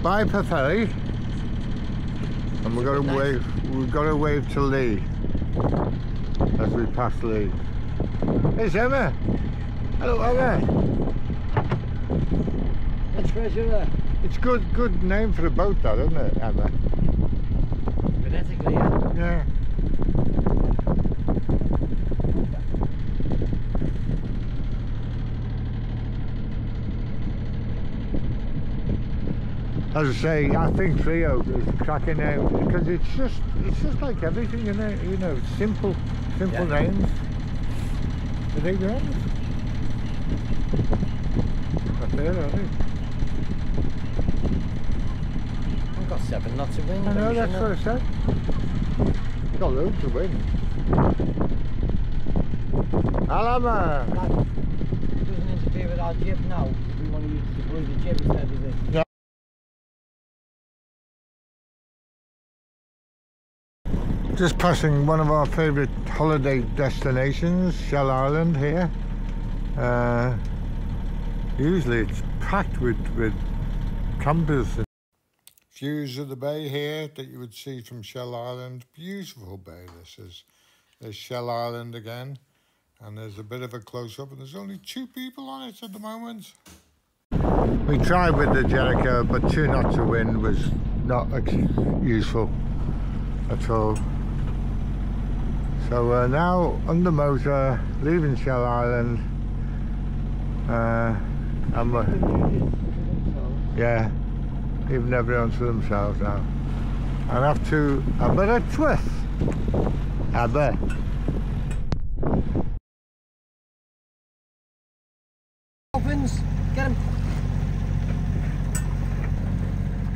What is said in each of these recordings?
Bye per ferry, and we've got to wave to Lee as we pass Lee. It's Emma. Hello, Emma. It's treasure. It's good name for a boat, that, isn't it, Emma? Phonetically, yeah. Yeah. As I say, I think Trio is cracking out because it's just like everything, you know, simple names. Are they grand? Not there, are they? I've got 7 knots of wind. I know, that's what I said. Got loads of wind. Alama! That doesn't interfere with our jib now. We want to use the jib instead of this. Yeah. Just passing one of our favourite holiday destinations, Shell Island here. Usually it's packed with campers. Views of the bay here that you would see from Shell Island. Beautiful bay this is. There's Shell Island again, and there's a bit of a close-up, and there's only 2 people on it at the moment. We tried with the Jericho, but 2 knots of wind was not useful at all. So we're now under motor, leaving Shell Island, and we're, yeah, leaving everyone to themselves now. And have to a bit of twist, a bit. Dolphins, get them.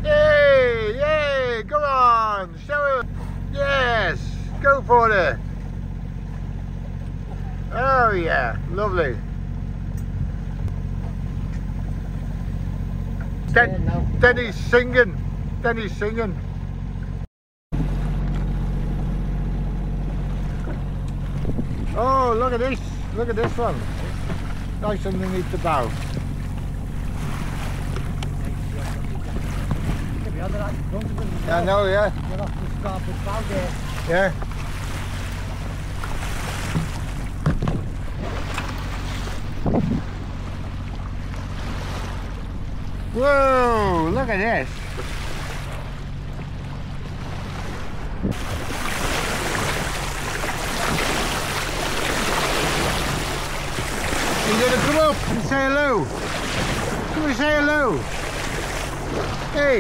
Yay, yay, come on, show it. Yes, go for it. Oh yeah, lovely. Denny's singing. Denny's singing. Oh, look at this. Look at this one. Nice underneath the bow. I know, yeah. You're off the starboard bow there. Yeah. Whoa, look at this. You gotta come up and say hello. Come and say hello. Hey.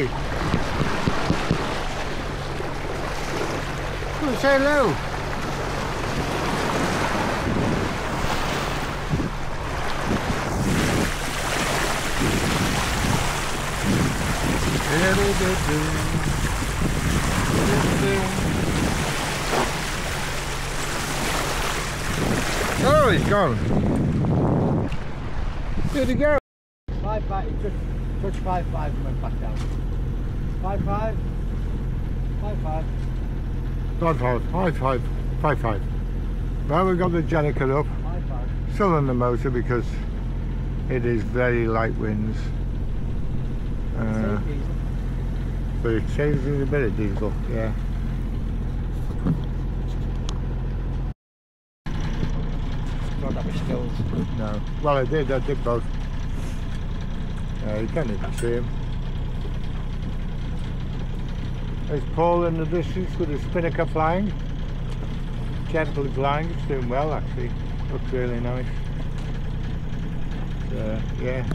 Come and say hello. Oh, he's gone. Where'd he go? 5-5, he touched 5-5 and went back down. 5-5, 5-5. 5-5, 5-5. Well, we've got the Jericho up. 5-5. Still on the motor because it is very light winds. But it saves us a bit of diesel, yeah. Not that much skills. No. Well, I did both. You can't even see him. There's Paul in the distance with his spinnaker flying. Gently flying, it's doing well actually. Looks really nice. Yeah.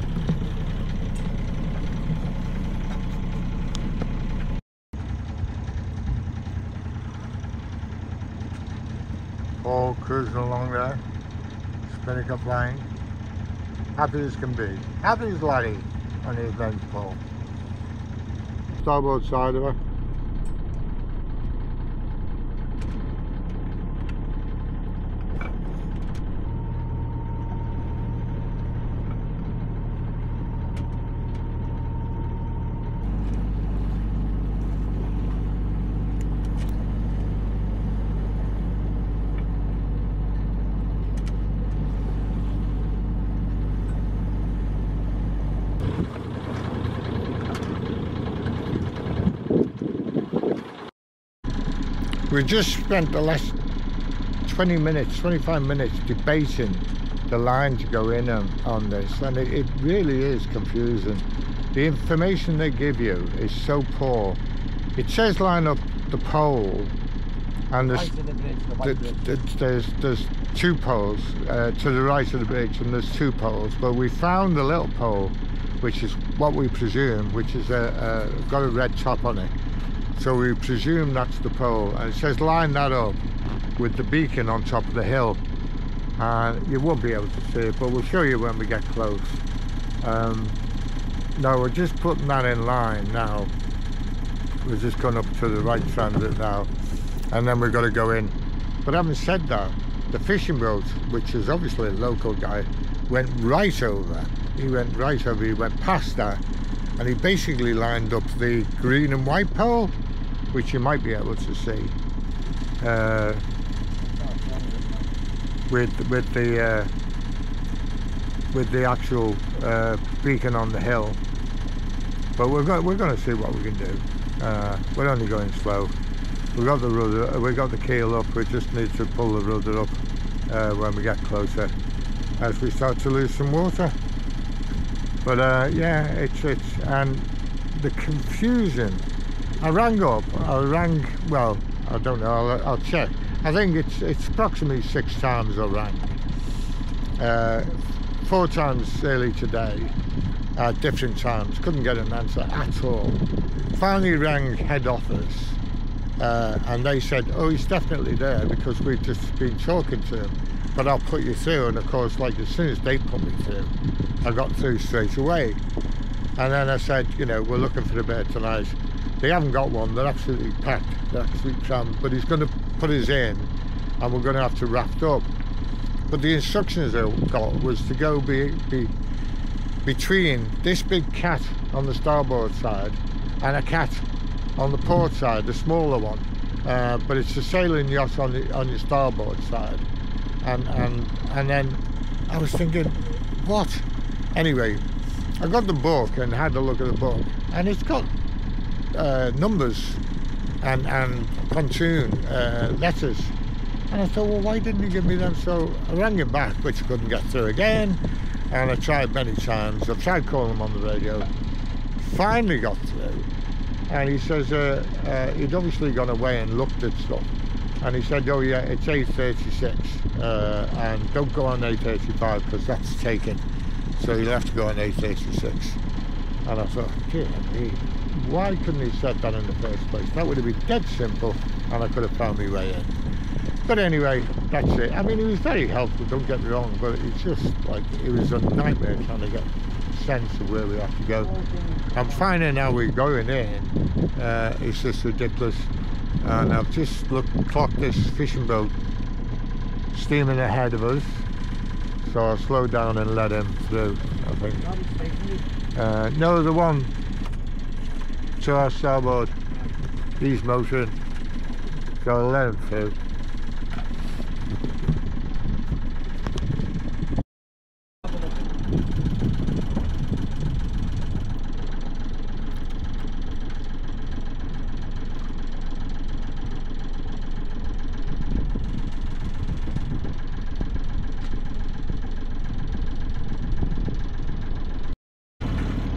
Paul cruising along there, spinnaker flying. Happy as can be. Happy as laddie on his lens pole. Starboard side of her. We just spent the last 20 minutes, 25 minutes debating the line to go in on this, and it really is confusing. The information they give you is so poor. It says line up the pole, and there's two poles to the right of the bridge, and there's two poles, but we found the little pole, which is what we presume, which is got a red top on it, so we presume that's the pole, and it says line that up with the beacon on top of the hill, and you won't be able to see it, but we'll show you when we get close. No, we're just putting that in line now. We're just going up to the right side of it now, and then we've got to go in. But having said that, the fishing boat, which is obviously a local guy, went right over. He went right over, he went past that, and he basically lined up the green and white pole, which you might be able to see, with the actual beacon on the hill. But we're going to see what we can do. We're only going slow. We got the rudder, we got the keel up. We just need to pull the rudder up when we get closer, as we start to lose some water. But yeah, it's and the confusion. I rang, well, I don't know, I'll check. I think it's approximately 6 times I rang. 4 times early today at different times. Couldn't get an answer at all. Finally rang head office, and they said, oh, he's definitely there, because we've just been talking to him, but I'll put you through. And of course, like, as soon as they put me through, I got through straight away. And then I said, you know, we're looking for a bear tonight. They haven't got one, they're absolutely packed, they're absolutely crammed, but he's going to put us in, and we're going to have to raft up. But the instructions I got was to go between this big cat on the starboard side and a cat on the port side, the smaller one, but it's a sailing yacht on your starboard side. And then I was thinking, what? Anyway, I got the book and had a look at the book, and it's got numbers and pontoon letters, and I thought, well, why didn't you give me them? So I rang him back, which I couldn't get through again, and I tried many times. I've tried calling him on the radio, finally got through, and he says he'd obviously gone away and looked at stuff, and he said, oh yeah, it's 8:36, and don't go on 8:35 because that's taken, so you'll have to go on 8:86. And I thought, dear me, why couldn't he have said that in the first place? That would have been dead simple, and I could have found my way in. But anyway, that's it. I mean, he was very helpful, don't get me wrong, but it's just like, it was a nightmare trying to get a sense of where we have to go. I'm finding how we're going in, it's just ridiculous. And I've just clocked this fishing boat steaming ahead of us, so I'll slow down and let him through, I think. No, the one to our starboard, he's motoring, so I'll let him through.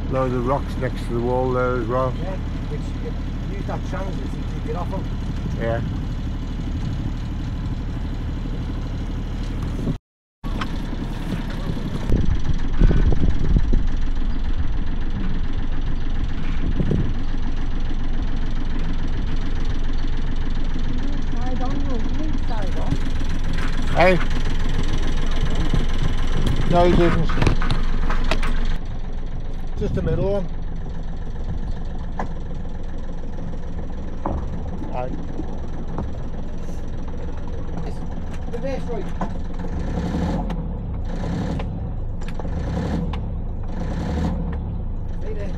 Loads of rocks next to the wall there as well. Yeah, which you use that transit to keep it off them. Yeah. Hey? No, you didn't. Just the middle one. Right. The base right. Stay there.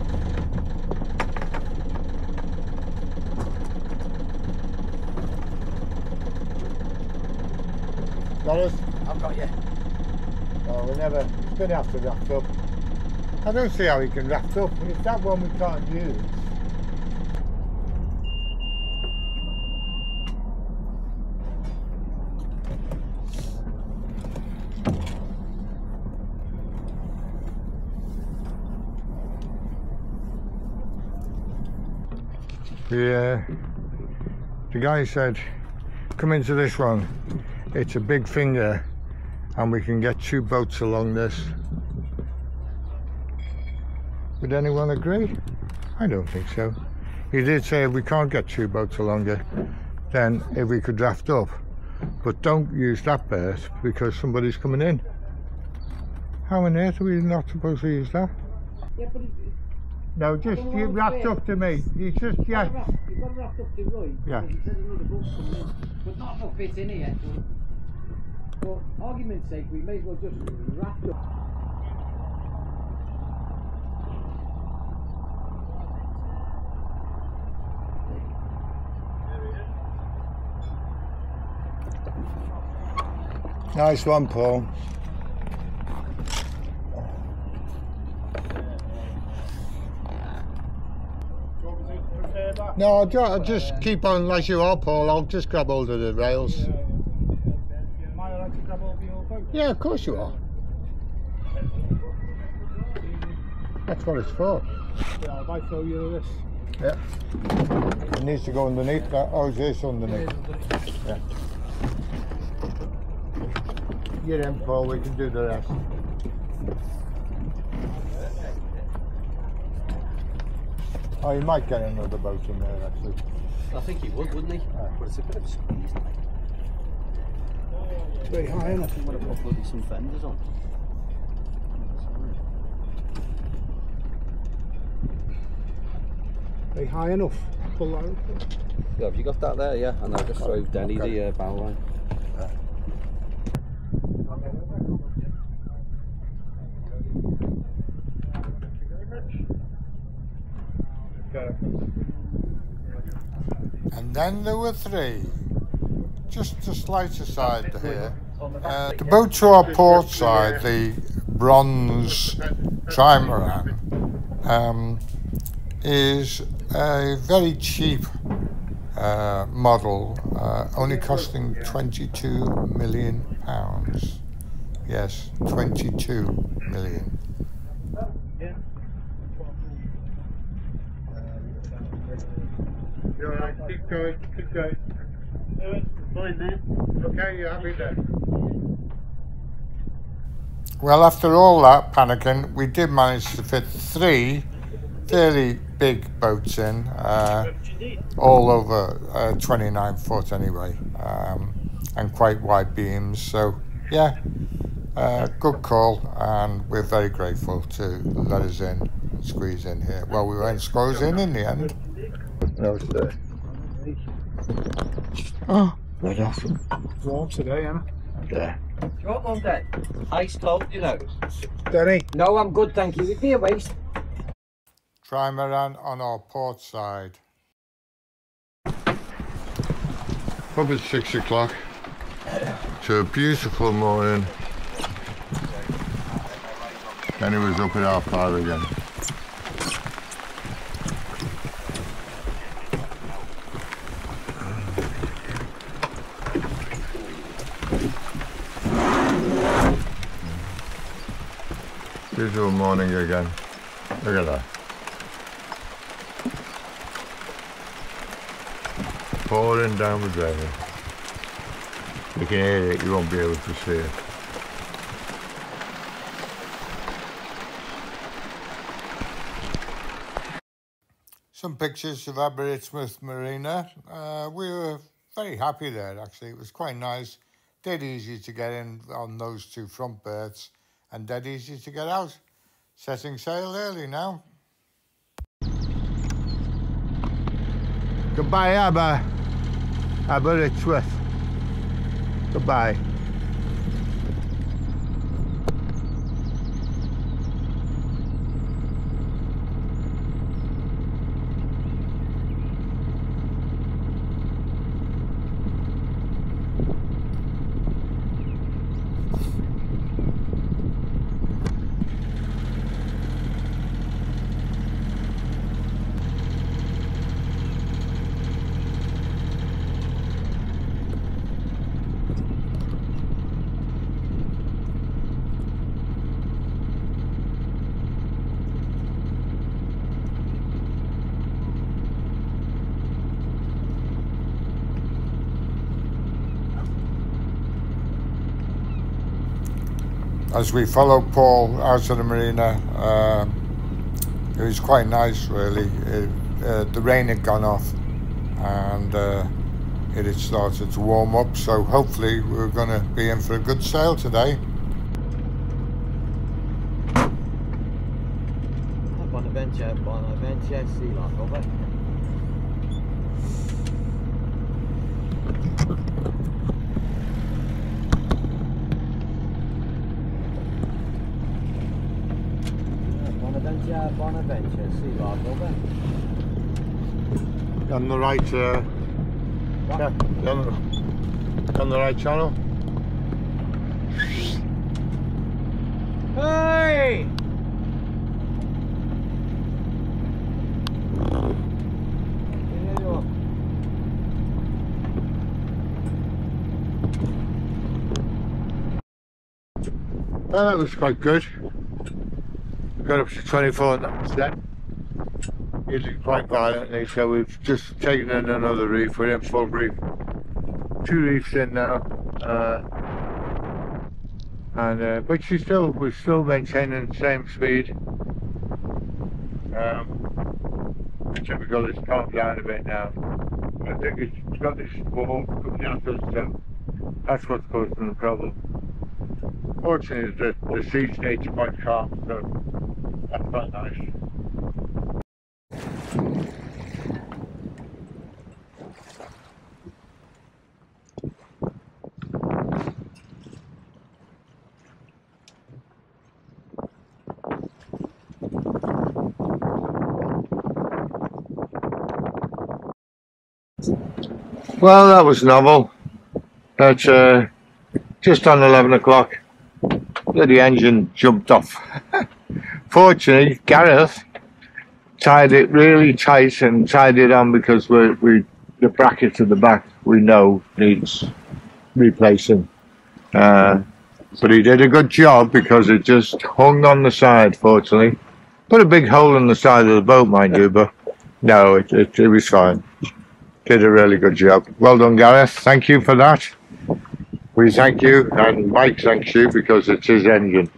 Got us? I've got you. Oh, we're never, it's going to have to raft up. I don't see how he can raft up. It's that one we can't use. The guy said, come into this one. It's a big finger and we can get 2 boats along this. Would anyone agree? I don't think so. He did say if we can't get 2 boats along it, then if we could draft up. But don't use that berth because somebody's coming in. How on earth are we not supposed to use that? Yeah, but No, just you wrapped up to me. You just, yeah. You've got it wrapped up to right. Yeah. Because he said another boat coming in. But not enough fit in here. For argument's sake, we may as well just wrap up. Nice one, Paul. No, I'll just keep on as you are, Paul. I'll just grab hold of the rails. Am I allowed to grab over your boat? Yeah, of course you are. That's what it's for. Yeah, if I throw you this. Yeah. It needs to go underneath that. Oh, it's this underneath. Yeah. You're in, Paul. We can do the rest. Oh, you might get another boat in there, actually. I think he would, wouldn't he? But it's a bit of a squeeze. It's very high enough. I'm going to put bloody some fenders on. Very high enough. Pull that up. Yeah, have you got that there? Yeah, and I'll just throw Denny the bow line. And then there were 3. Just a slight aside here. The boat to our port side, the bronze trimaran, is a very cheap model, only costing £22 million. Yes, 22 million. You're alright, keep going, keep going. Fine, man. Okay, you're happy there. Well, after all that panicking, we did manage to fit 3 fairly big boats in, all over 29 foot anyway, and quite wide beams. So, yeah, good call, and we're very grateful to let us in and squeeze in here. Well, we went squeeze in the end. No, it's there. Oh, right off. Warm today, Anna. There. Do you want one, Dad? Ice cold, you know. Denny. No, I'm good, thank you. It'd be a waste. Trimaran on our port side. Up at 6 o'clock. It's a beautiful morning. Then it was up at 5:30 again. Beautiful morning again. Look at that. Pouring down with rain. You can hear it, you won't be able to see it. Some pictures of Aberystwyth Marina. We were very happy there actually. It was quite nice. Dead easy to get in on those 2 front berths and dead easy to get out. Setting sail early now. Goodbye, Aberystwyth. Goodbye. as we followed Paul out of the marina. It was quite nice, really. The rain had gone off, and it had started to warm up, so hopefully we're going to be in for a good sail today. Bonaventure, sea life, over. Bonaventure, sea life, over. On the right, yeah, on the right channel. Hey! Well, that was quite good. We got up to 24 knots then. Using quite violently, so we've just taken in another reef. We're in full reef. 2 reefs in now. But we're still maintaining the same speed. Typical, it's calmed down a bit now. I think it's got this wall coming out of us, so that's what's causing the problem. Fortunately, the sea stays quite calm, so that's quite nice. Well, that was novel. But just on 11 o'clock, the engine jumped off. Fortunately, Gareth tied it really tight and tied it on because the bracket at the back we know needs replacing. But he did a good job because it just hung on the side, fortunately. Put a big hole in the side of the boat, mind you, but no, it was fine. Did a really good job. Well done, Gareth. Thank you for that. We thank you, and Mike thanks you because it's his engine.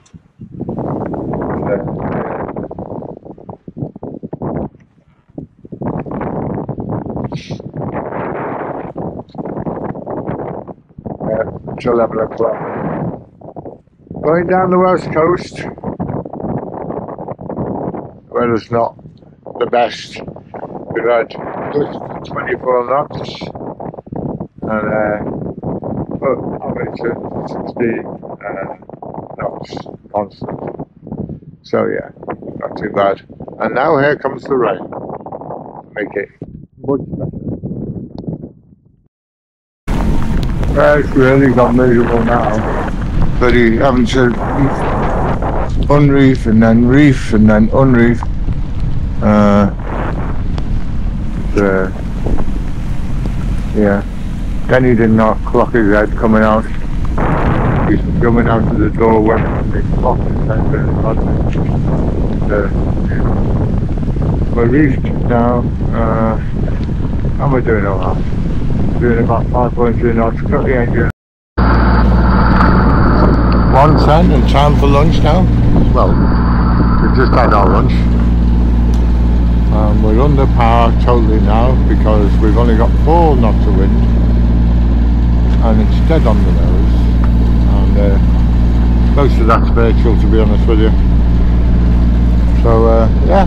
It's 11 o'clock. Going down the west coast. Weather's not the best. We've had close to 24 knots, and but average at 60 knots constant. So yeah, not too bad. And now here comes the rain. Make it much better. Well, it's really got miserable now. But you having to unreef and then reef and then unreef. Yeah, Danny did not clock his head coming out. He's coming out of the door when he clocked his head. We're reefed now. How am I doing all that? Doing about 5.3 knots. Cut the engine. 1:10 and time for lunch now. Well, we've just had our lunch. We're under power totally now because we've only got 4 knots of wind and it's dead on the nose, and most of that's virtual, to be honest with you. So yeah,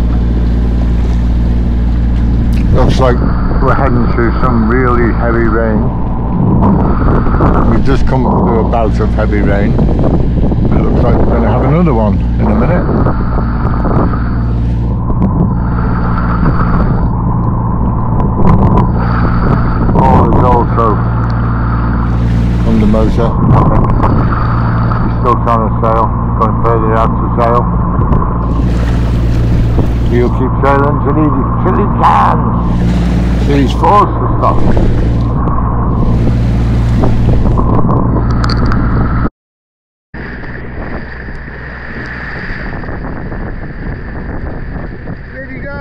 looks like we're heading to some really heavy rain. We've just come through a bout of heavy rain. It looks like we're going to have another one in a minute. Also on the motor, he's still trying to sail, going further out to sail. He'll keep sailing till he can. He's forced to stop. Where'd he go?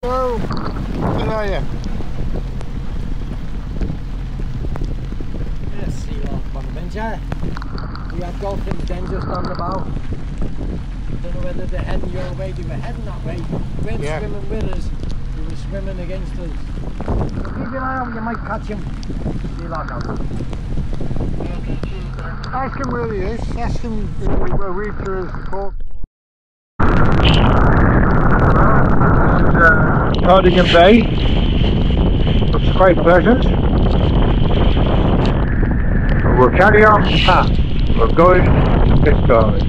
Oh, where are you? Yes, Sea Lion Bonaventure. We had dolphins then just on the bow. Don't know whether they're heading your way. They were heading that way. They weren't swimming with us. They were swimming against us. So keep your eye on, you might catch him. Sea Lion out. Ask him where he is. Ask him where we threw his port. Cardigan Bay. Looks quite pleasant. We'll carry on the path. We're going to fish garden.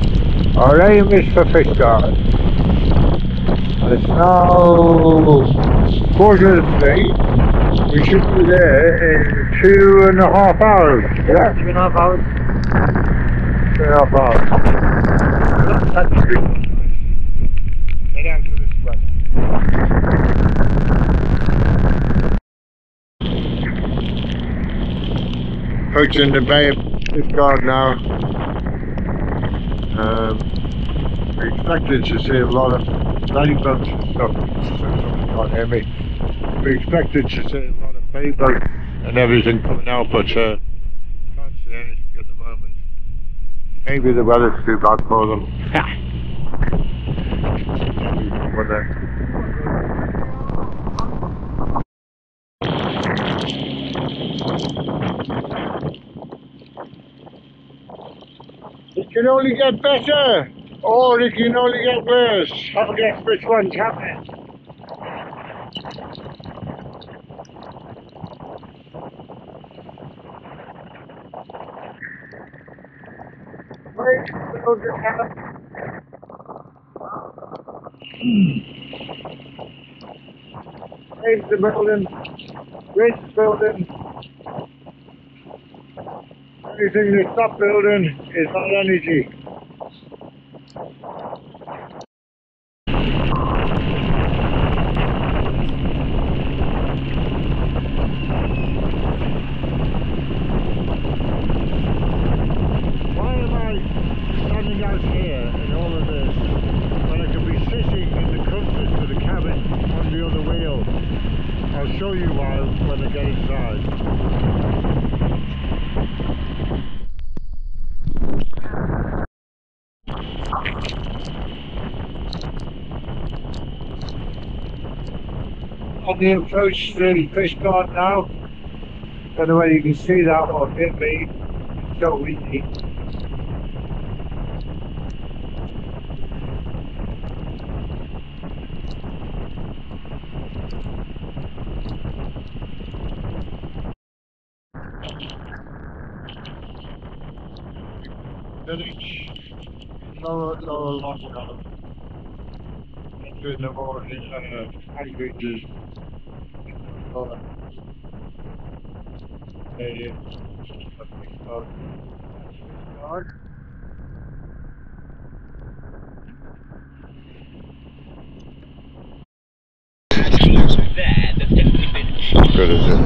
Our aim is for fish garden. It's now 2:45. We should be there in 2.5 hours. Yeah, 2.5 hours. 2.5 hours. That's good. Get down to this weather. Approaching the bay of Misadventures now. We expected to see a lot of bay boats and stuff. Can't hear me. We expected to see a lot of bay boats and everything coming out, but can't see anything at the moment. Maybe the weather's too bad for them. It can only get better, or it can only get worse. Have a guess which one's happening. Raise the building, raise the building. Everything they stop building is not energy. Why am I standing out here in all of this when I could be sitting in the comfort of the cabin on the other wheel? I'll show you why when I get inside. On the approach to the fish garden now. Don't know whether you can see that or hit me. It's so windy. Village, lower lockdown. Entering the more agriculture. Good, is it?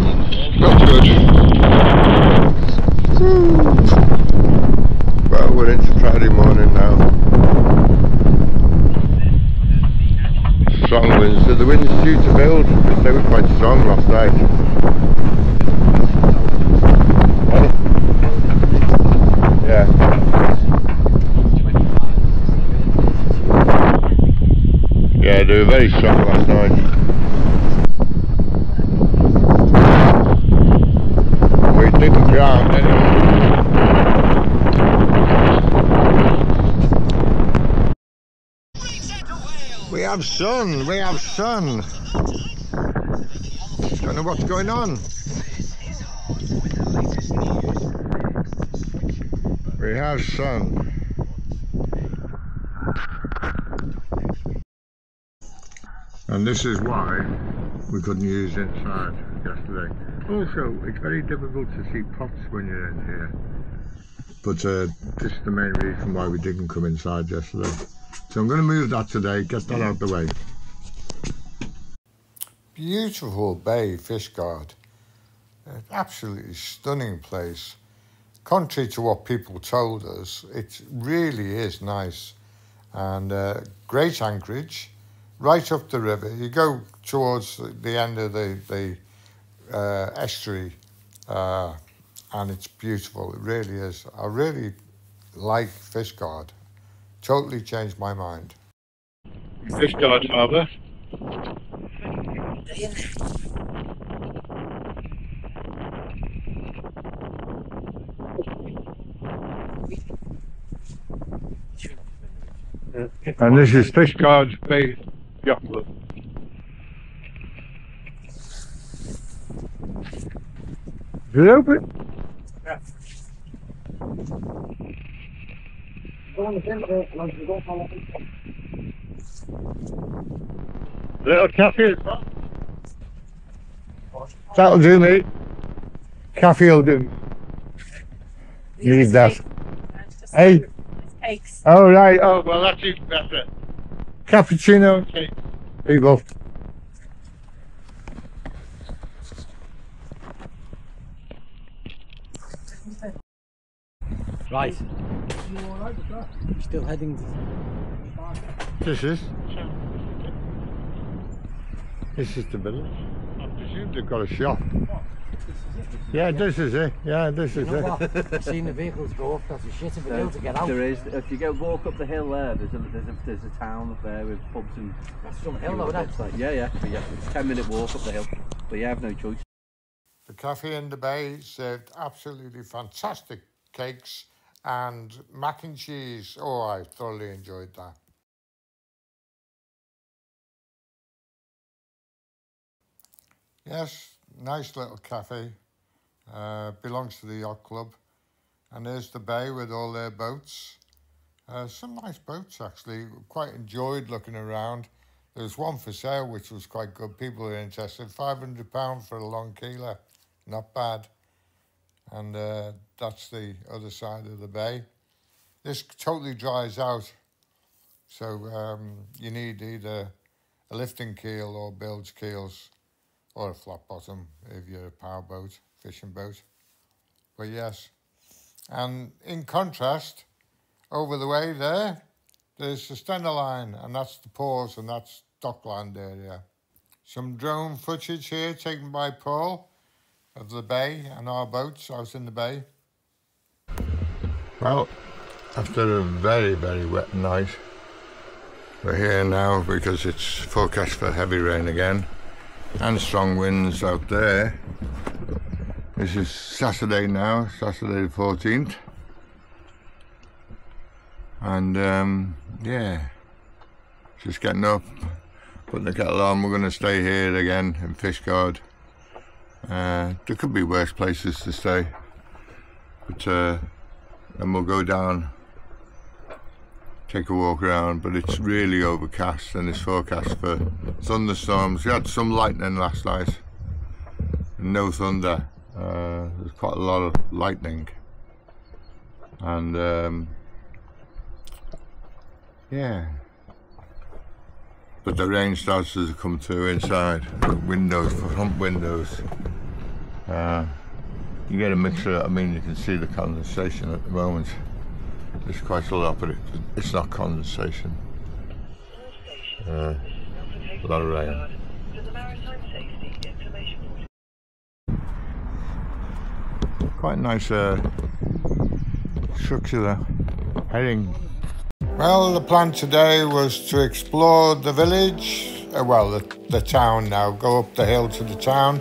Not good. Well, we're into Friday morning now. Strong winds. So the wind's due to build because they were quite strong last night. Yeah. Yeah, they were very strong last night. We didn't drown anyway. We have sun, we have sun. know what's going on. We have sun. And this is why we couldn't use inside yesterday. Also, it's very difficult to see pots when you're in here. But this is the main reason why we didn't come inside yesterday. So I'm going to move that today, get that out of the way. Beautiful bay, Fishguard. Absolutely stunning place. Contrary to what people told us, it really is nice. And great anchorage, right up the river. You go towards the end of the estuary, and it's beautiful. It really is. I really like Fishguard. Totally changed my mind. Fishguard Harbour. And this is Fishguard Bay Yacht Club. Is it open? Yeah. Little cafe as well. That'll do, mate. Cafe will do. Need that. Hey? Cakes. Oh, right. Oh, well, that's even better. Cappuccino and cake. There you go. Right. Still heading. This is the village. I presume they've got a shop. Yeah, this is it. Yeah, this is it. I've seen the vehicles go up. That's a shit of a hill to get out. There is. If you walk up the hill there, there's a town up there with pubs and. That's some hill, though, isn't it? Like, yeah. It's a 10-minute walk up the hill, but you have no choice. The cafe in the bay served absolutely fantastic cakes and mac and cheese. Oh, I thoroughly enjoyed that. Yes, nice little cafe. Belongs to the yacht club. And there's the bay with all their boats. Some nice boats, actually. Quite enjoyed looking around. There was one for sale, which was quite good. People are interested. £500 for a long keeler. Not bad. And that's the other side of the bay. This totally dries out. So you need either a lifting keel or bilge keels, or a flat bottom if you're a power boat, fishing boat. But yes, and in contrast, over the way there's the Stena line, and that's the pause, and that's dockland area. Some drone footage here taken by Paul of the bay and our boats out in the bay. Well, after a very, very wet night, we're here now because it's forecast for heavy rain again. And strong winds out there. This is Saturday now, Saturday the 14th. And yeah, just getting up, putting the kettle on. We're going to stay here again in Fishguard. There could be worse places to stay, but then we'll go down, take a walk around. But it's really overcast and it's forecast for thunderstorms. We had some lightning last night, no thunder. There's quite a lot of lightning, and yeah, but the rain starts to come through inside the windows, front windows. You get a mixture. I mean, you can see the condensation at the moment. There's quite a lot, but it's not condensation. A lot of rain. Quite nice structure there. Heading. Well, the plan today was to explore the village, well, the town now, go up the hill to the town.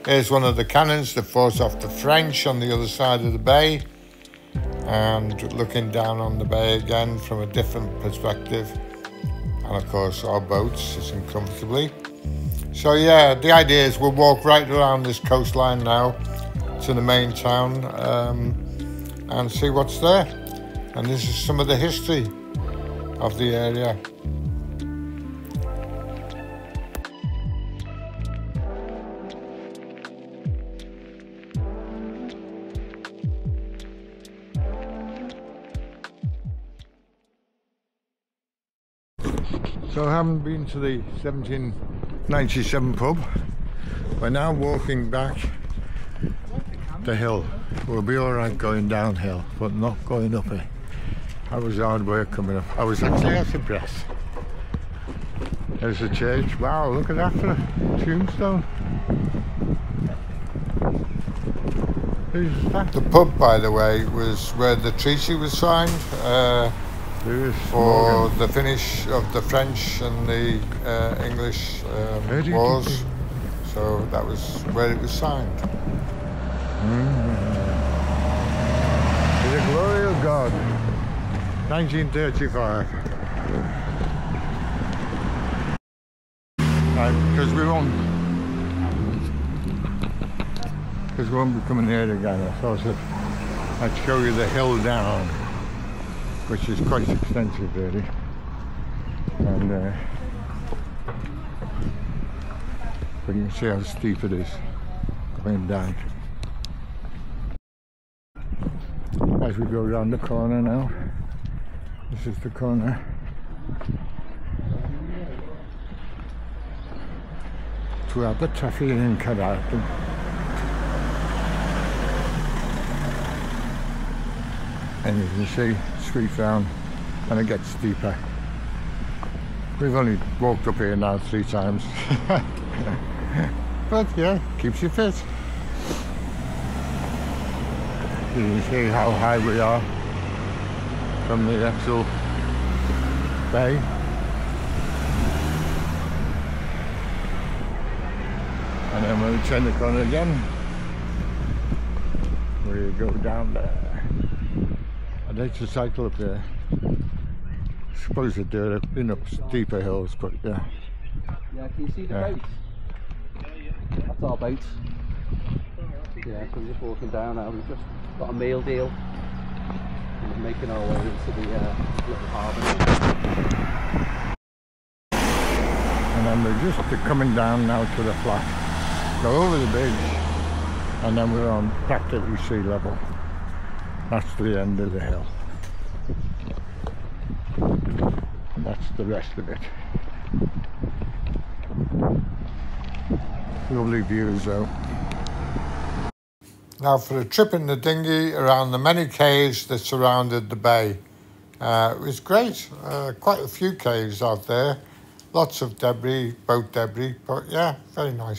Here's one of the cannons that fought off the French on the other side of the bay, and looking down on the bay again from a different perspective. And of course our boats sitting comfortably. So yeah, the idea is we'll walk right around this coastline now to the main town and see what's there. And this is some of the history of the area. So I haven't been to the 1797 pub. We're now walking back the hill. We'll be alright going downhill, but not going up it. That was hard work coming up. I was actually out of breath. There's a church. Wow, look at that for a tombstone. Who's that? The pub, by the way, was where the treaty was signed for the finish of the French and the English wars. So that was where it was signed. To the glory of God. 1935. Because we won't be coming here again, I thought I'd show you the hill down, which is quite extensive really, and but you can see how steep it is going down. As we go around the corner now, this is the corner. To Abertaffy and Carmarthen. And you can see straight down, and it gets steeper. We've only walked up here now 3 times. But yeah, keeps you fit. You can see how high we are from the actual bay. And then when we turn the corner again, we go down there. I'd like to cycle up there. I suppose they do it in up steeper hills, but yeah. Yeah, can you see the boats? That's our boats. Yeah, so we're just walking down now. We've just got a meal deal. And we're making our way into the little harbour. And then we're just coming down now to the flat. Go over the bridge, and then we're on practically sea level. That's the end of the hill. And that's the rest of it. Lovely views though. Now for a trip in the dinghy around the many caves that surrounded the bay. It was great, quite a few caves out there. Lots of debris, boat debris, but yeah, very nice.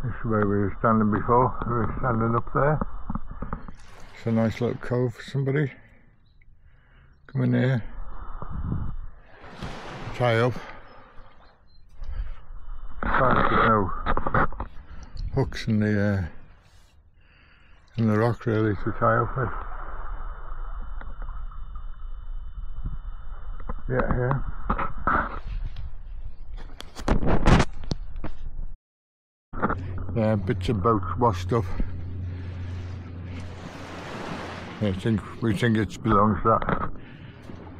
This is where we were standing before. We were standing up there. It's a nice little cove for somebody. Come in here. Tie up. There's no hooks in the rock really to tie up with. Yeah, here. Yeah, bits of boats washed up. We think it belongs to that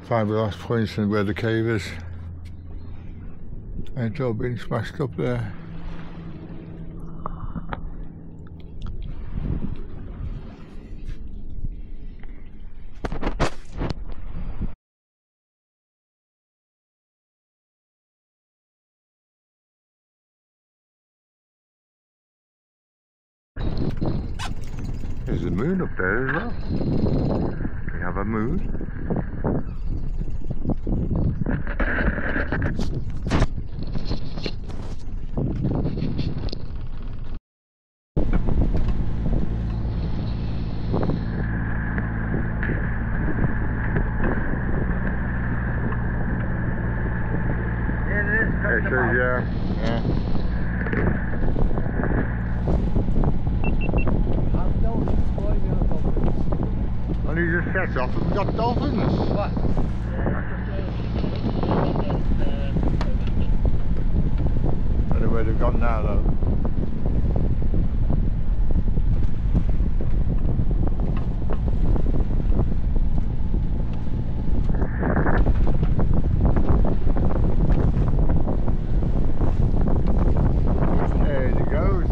fiberglass points and where the cave is. And it's all been smashed up there. There's a moon up there as well. We have a moon. It is, yeah. And he just sets off and we've got dolphins. What? where they've gone now though. There he goes.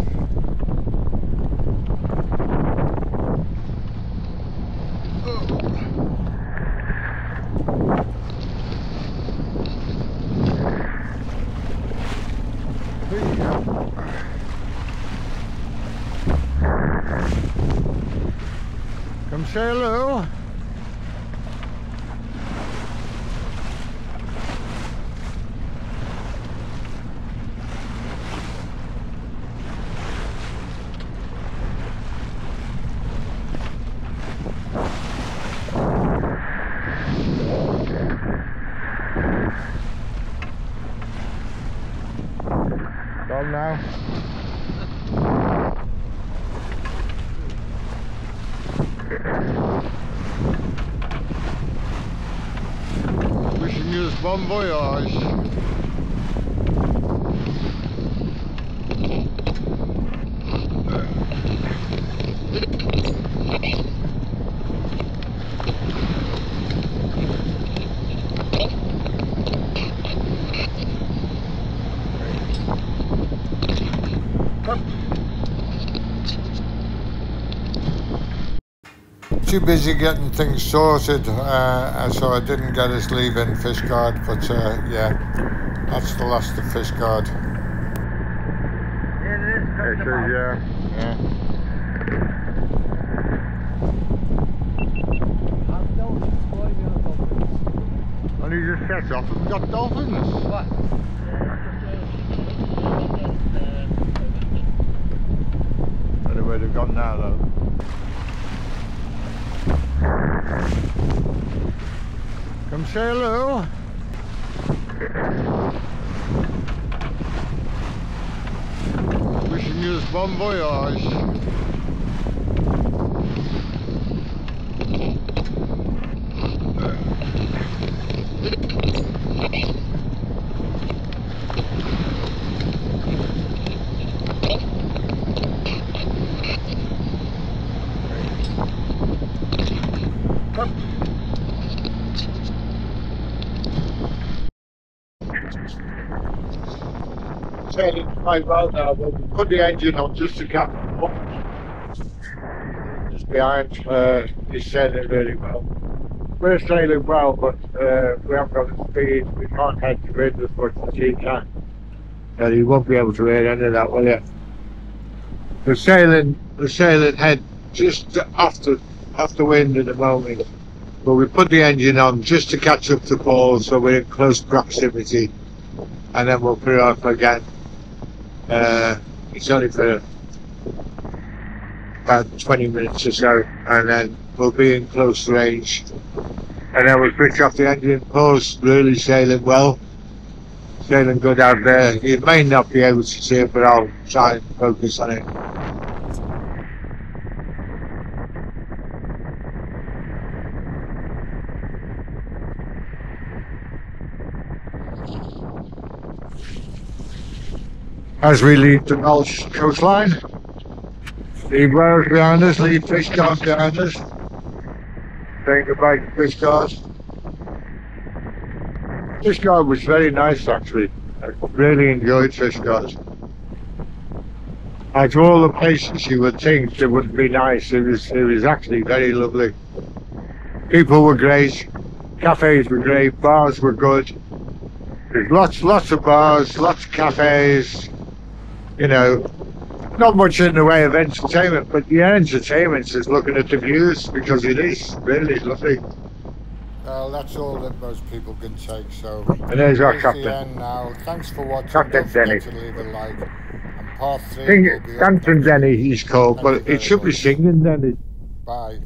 Come say hello. Gone now. Wishing you bon voyage. Too busy getting things sorted, so I didn't get us leaving Fishguard, but yeah, that's the last of Fishguard. Yeah, it is. It is, yeah. I've dolphins, boy, we have dolphins. And you just set off and we got dolphins. What? I don't know where they've gone now though. Come say hello. Wishing you bon voyage. Sailing quite well now, but we put the engine on just to cap it up. Just behind, he's sailing really well. We're sailing well, but we haven't got the speed. We can't head to wind as much as he can. And he won't be able to head any of that, will you? We're sailing head just after wind at the moment. But we put the engine on just to catch up to Paul, so we're in close proximity, and then we'll put it off again. It's only for about 20 minutes or so, and then we'll be in close range, and then we'll switch off the engine. Paul's really sailing well, sailing good out there. You may not be able to see it, but I'll try and focus on it. As we leave the Welsh coastline, leave Wales behind us, leave Fishguard behind us, saying goodbye to Fishguard. Fishguard was very nice actually. I really enjoyed Fishguard. Out of all the places you would think it would be nice, it was actually very lovely. People were great, cafes were great, bars were good. There's lots of bars, lots of cafes. You know, not much in the way of entertainment, but the entertainment is looking at the views, because it is really lovely. Well, that's all that most people can take, so... And there's our captain. The end now. Thanks for watching. Captain Denny. To leave a like. And part 3 will be Captain Denny he's called, but it should be singing Denny. Bye.